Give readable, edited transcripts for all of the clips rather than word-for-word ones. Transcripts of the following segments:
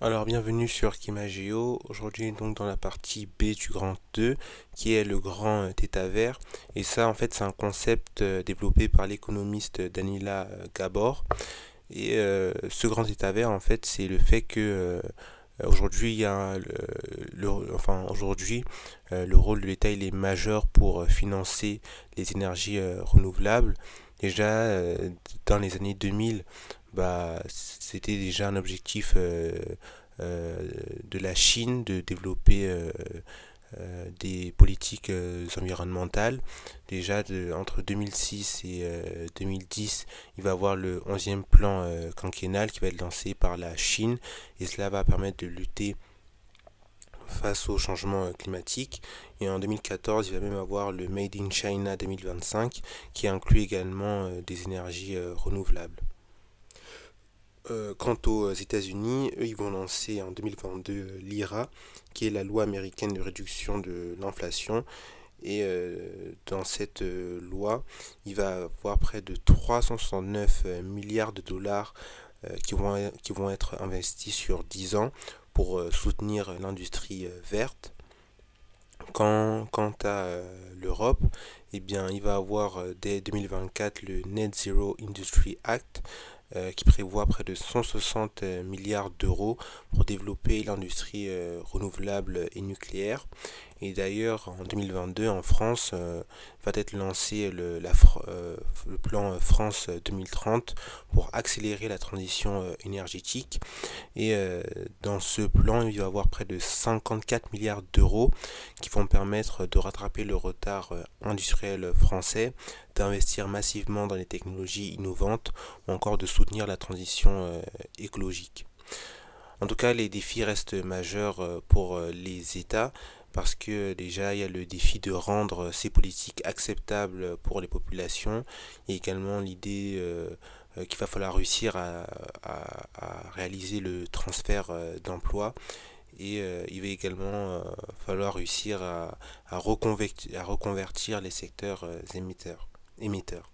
Alors bienvenue sur Kimageo, aujourd'hui donc dans la partie B du grand 2 qui est le grand θ vert, et ça en fait c'est un concept développé par l'économiste Danila Gabor. Et ce grand θ vert en fait c'est le fait que aujourd'hui il y a enfin aujourd'hui le rôle de l'État il est majeur pour financer les énergies renouvelables. Déjà dans les années 2000, bah, c'était déjà un objectif de la Chine de développer des politiques environnementales. Déjà entre 2006 et 2010, il va y avoir le 11e plan quinquennal qui va être lancé par la Chine, et cela va permettre de lutter face au changement climatique. Et en 2014, il va même avoir le Made in China 2025 qui inclut également des énergies renouvelables. Quant aux États-Unis, eux, ils vont lancer en 2022 l'IRA, qui est la loi américaine de réduction de l'inflation. Et dans cette loi, il va y avoir près de 369 milliards de dollars qui vont être investis sur 10 ans pour soutenir l'industrie verte. Quant à l'Europe, eh bien, il va avoir dès 2024 le Net Zero Industry Act qui prévoit près de 160 milliards d'euros pour développer l'industrie renouvelable et nucléaire. Et d'ailleurs, en 2022, en France, va être lancé le plan France 2030 pour accélérer la transition énergétique. Et dans ce plan, il va y avoir près de 54 milliards d'euros qui vont permettre de rattraper le retard industriel français, d'investir massivement dans les technologies innovantes ou encore de soutenir la transition écologique. En tout cas, les défis restent majeurs pour les États parce que déjà il y a le défi de rendre ces politiques acceptables pour les populations. Il y a également l'idée qu'il va falloir réussir à réaliser le transfert d'emploi, et il va également falloir réussir à reconvertir les secteurs émetteurs.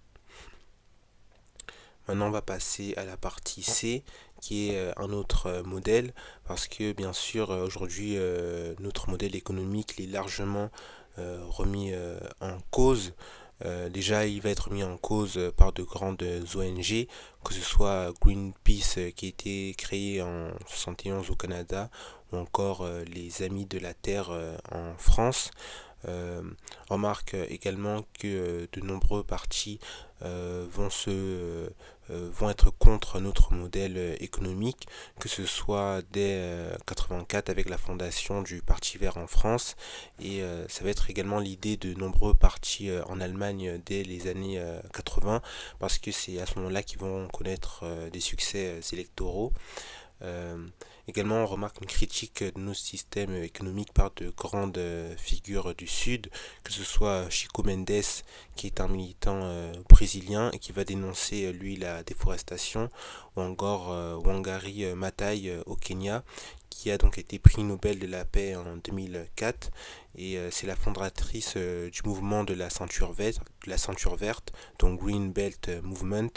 Maintenant, on va passer à la partie C, qui est un autre modèle, parce que bien sûr, aujourd'hui, notre modèle économique est largement remis en cause. Déjà, il va être mis en cause par de grandes ONG, que ce soit Greenpeace qui a été créé en 71 au Canada, ou encore les Amis de la Terre en France. Euh, on remarque également que de nombreux partis vont être contre notre modèle économique, que ce soit dès 84 avec la fondation du Parti vert en France, et ça va être également l'idée de nombreux partis en Allemagne dès les années 80, parce que c'est à ce moment-là qu'ils vont connaître des succès électoraux. Euh, Également, on remarque une critique de nos systèmes économiques par de grandes figures du Sud, que ce soit Chico Mendes, qui est un militant brésilien et qui va dénoncer, lui, la déforestation, ou encore Wangari Maathai au Kenya, qui a donc été prix Nobel de la paix en 2004, et c'est la fondatrice du mouvement de la ceinture verte, donc Green Belt Movement,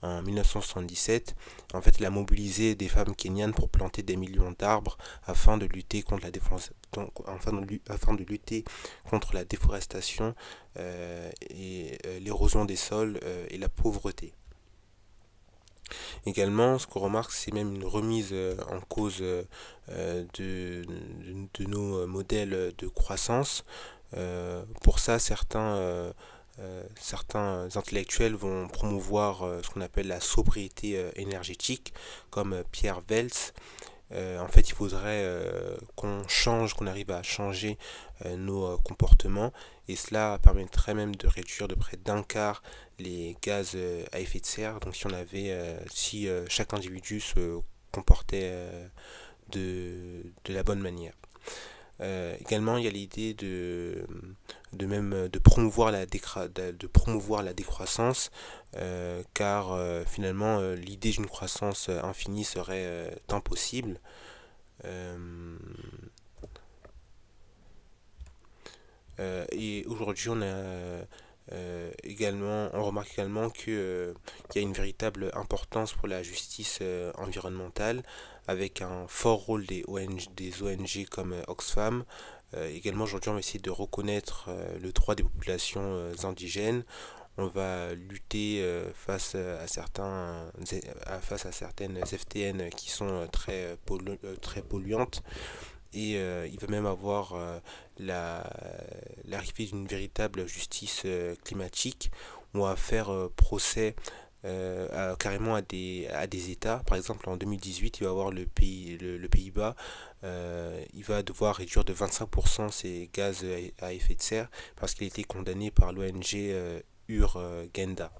en 1977. En fait, elle a mobilisé des femmes kenyanes pour planter des millions d'arbres afin de lutter contre afin de lutter contre la déforestation et l'érosion des sols et la pauvreté. Également, ce qu'on remarque, c'est même une remise en cause de nos modèles de croissance. Pour ça, certains intellectuels vont promouvoir ce qu'on appelle la sobriété énergétique, comme Pierre Veltz. En fait, il faudrait qu'on arrive à changer nos comportements, et cela permettrait même de réduire de près d'un quart les gaz à effet de serre. Donc, si chaque individu se comportait de la bonne manière. Également, il y a l'idée de promouvoir de promouvoir la décroissance, car finalement, l'idée d'une croissance infinie serait impossible. Euh, et aujourd'hui, on a Également, on remarque également qu'il y a une véritable importance pour la justice environnementale, avec un fort rôle des ONG comme Oxfam. Également, aujourd'hui, on va essayer de reconnaître le droit des populations indigènes. On va lutter face à certaines FTN qui sont très polluantes. Et il va même avoir la- l'arrivée d'une véritable justice climatique. On va faire procès carrément à des États. Par exemple, en 2018, il va y avoir le Pays-Bas. Il va devoir réduire de 25% ses gaz à effet de serre parce qu'il a été condamné par l'ONG Urgenda.